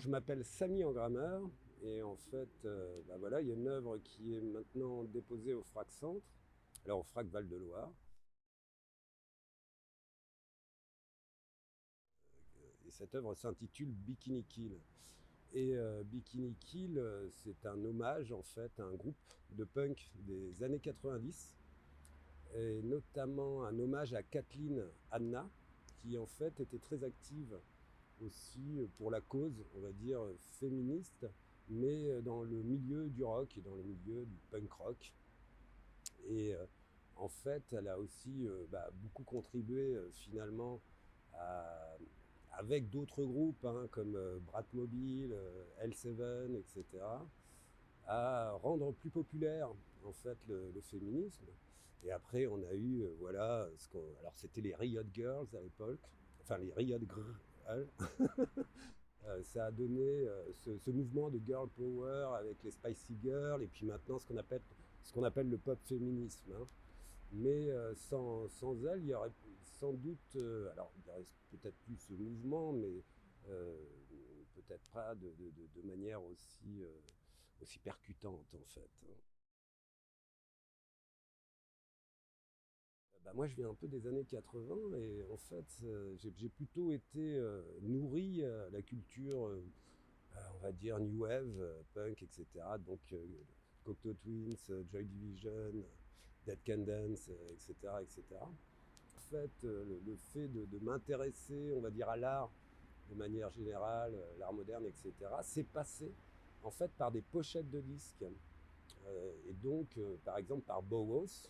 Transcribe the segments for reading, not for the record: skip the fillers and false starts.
Je m'appelle Samy Engrammeur et en fait, voilà, il y a une œuvre qui est maintenant déposée au FRAC Centre, alors au FRAC Val-de-Loire. Et cette œuvre s'intitule Bikini Kill. Et Bikini Kill, c'est un hommage en fait à un groupe de punk des années 90, et notamment un hommage à Kathleen Hanna, qui en fait était très active aussi pour la cause, on va dire, féministe, mais dans le milieu du rock et dans le milieu du punk rock. Et en fait, elle a aussi beaucoup contribué finalement à, avec d'autres groupes comme Bratmobile, L7, etc., à rendre plus populaire en fait le féminisme. Et après, on a eu, voilà, alors c'était les Riot Girls à l'époque, enfin les Riot Girls. Ça a donné ce mouvement de girl power avec les Spicy Girls et puis maintenant ce qu'on appelle le pop féminisme. Hein. Mais sans elle, il y aurait sans doute, alors il y aurait peut-être plus ce mouvement, mais euh, peut-être pas de manière aussi percutante en fait. Moi, je viens un peu des années 80 et en fait, j'ai plutôt été nourri à la culture, on va dire, New Wave, punk, etc. Donc, Cocteau Twins, Joy Division, Dead Can Dance, etc., etc. En fait, le fait de m'intéresser, on va dire, à l'art de manière générale, l'art moderne, etc., c'est passé en fait par des pochettes de disques. Et donc, par exemple, par Bauhaus,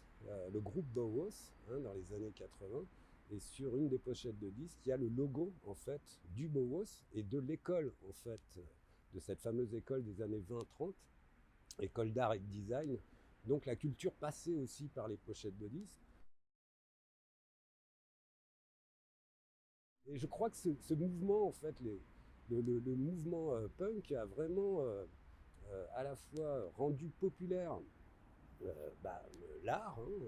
le groupe Bauhaus, hein, dans les années 80. Et sur une des pochettes de disques, il y a le logo, en fait, du Bauhaus et de l'école, en fait, de cette fameuse école des années 20-30, école d'art et de design. Donc, la culture passait aussi par les pochettes de disques. Et je crois que ce mouvement, en fait, le mouvement punk a vraiment à la fois rendu populaire bah, l'art, hein,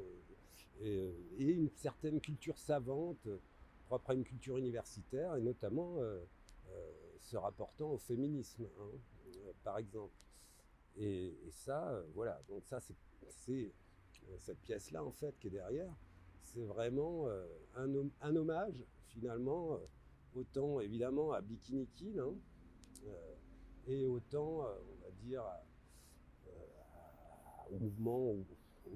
et une certaine culture savante propre à une culture universitaire et notamment se rapportant au féminisme, hein, par exemple. Et ça, voilà, donc ça c'est cette pièce-là en fait qui est derrière, c'est vraiment un hommage finalement, autant évidemment à Bikini Kill, hein, et autant, on va dire, au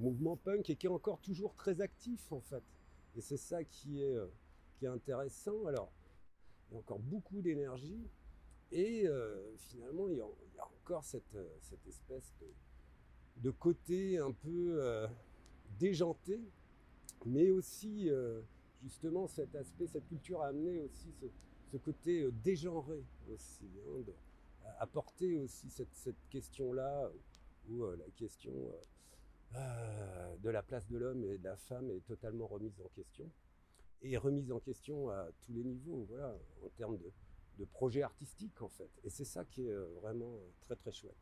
mouvement punk et qui est encore toujours très actif en fait. Et c'est ça qui est intéressant. Alors, il y a encore beaucoup d'énergie et finalement, il y a encore cette espèce de côté un peu déjanté, mais aussi justement cet aspect, cette culture a amené aussi ce côté dégenré aussi, hein, apporter aussi cette question-là, où la question de la place de l'homme et de la femme est totalement remise en question. Et remise en question à tous les niveaux, voilà, en termes de projet artistique en fait. Et c'est ça qui est vraiment très très chouette.